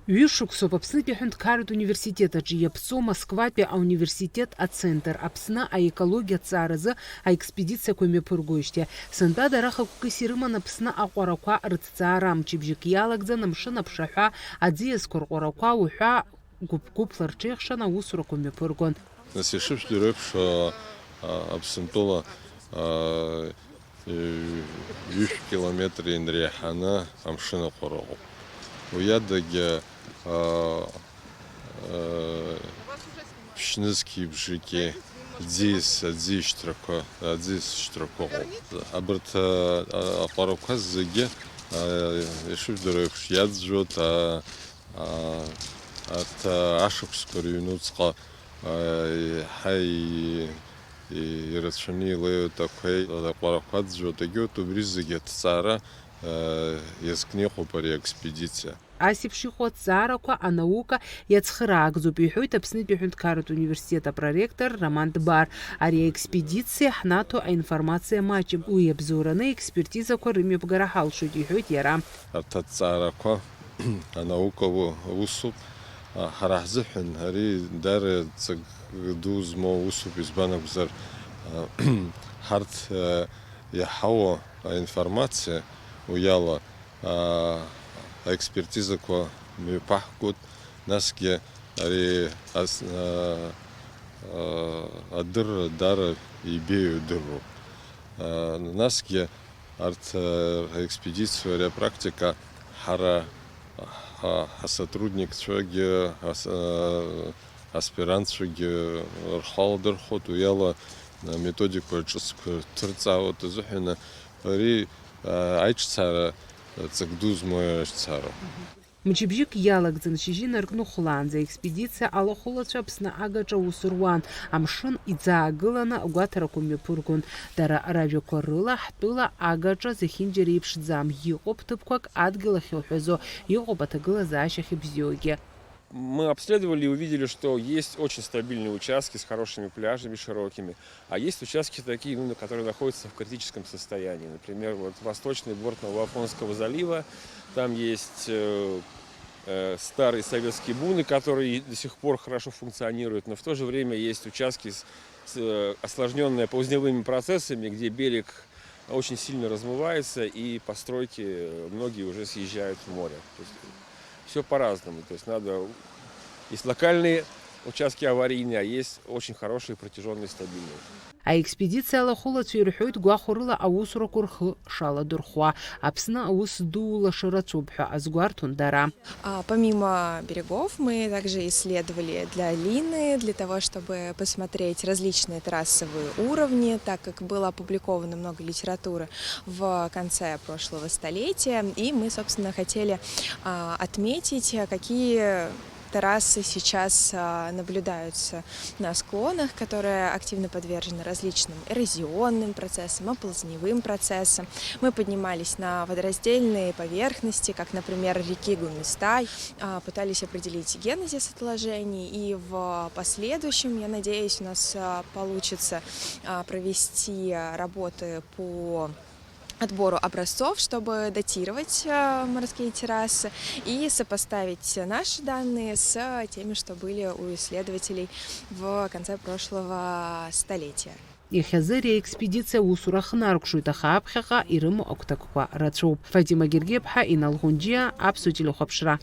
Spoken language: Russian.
Вишуксоп Апсны Хюндкард университета Джиепсо Москвапе университет центр Апсна экология царазы экспедиция коме пургуйште. Сында дараха кукисирыма напсна аквараква рыцарам чибжик ялагза намшина пшаха адзиес куркураква уха губ ларчехшана усура коме пургон. Насишив дюрепш Апсентола 100 километров инрехана амшина курагу. Уядаге пшнызки бжики здесь штрако абрт апароказ зеге ешив дөрөпш яджот ат ашукскор юнуцка хай ирачни лео такой апароказ жотеге то бризеге цара ескни хопари экспедиция. Асипшихот цараква наука яцхрак зубихуй Апсны Хюндкард университета проректор Роман Дбар. Ари экспедиция хнато информация матчем уебзураны экспертиза корыми бгарахал шудихуйт яра. Арта цараква наука усуп харахзыхн ари дар цгдузмо усуп избанабзар харт яхао информация уяла экспертиза ко мипахкут наске ари адыр дар ибею дыру наске арт экспедиция практика хара сотрудник чоге аспирант чоге халдыр хот уяла методику чуск турца вот зухина ари айчцара цгдуз моя цара. Мчибжик ялагзан шижин аргну хуланза экспедиция алахулача Апсна агача усурван амшин идзаагылана угатаракуми пургун дара радиокорыла хтыла агача захинджери пшдзам йоп тыпкак адгыла хёхёзо йоп атагыла защахи бзёге. Мы обследовали и увидели, что есть очень стабильные участки с хорошими пляжами, широкими, а есть участки такие, которые находятся в критическом состоянии. Например, вот восточный борт Новоафонского залива, там есть старые советские буны, которые до сих пор хорошо функционируют, но в то же время есть участки, осложненные поздневыми процессами, где берег очень сильно размывается и постройки многие уже съезжают в море. Все по-разному, то есть есть локальные участки аварийные, а есть очень хорошие, протяженные, стабильные. А экспедиция лахула цюрхует гуахурла аусура курх шала дурхуа, Апсна аус дула ширацубха азгуартун дара. Помимо берегов мы также исследовали долины для того, чтобы посмотреть различные трассовые уровни, так как было опубликовано много литературы в конце прошлого столетия, и мы, собственно, хотели отметить, какие террасы сейчас наблюдаются на склонах, которые активно подвержены различным эрозионным процессам, оползневым процессам. Мы поднимались на водораздельные поверхности, как, например, реки Гумистай, пытались определить генезис отложений, и в последующем, я надеюсь, у нас получится провести работы по отбору образцов, чтобы датировать морские террасы и сопоставить наши данные с теми, что были у исследователей в конце прошлого столетия. Ихазырия экспедиция усурах наркшуйта хапхаха ирыму октаква рацуб. Фатима Гергебха и Налгунджия Апсутилу Хапшра.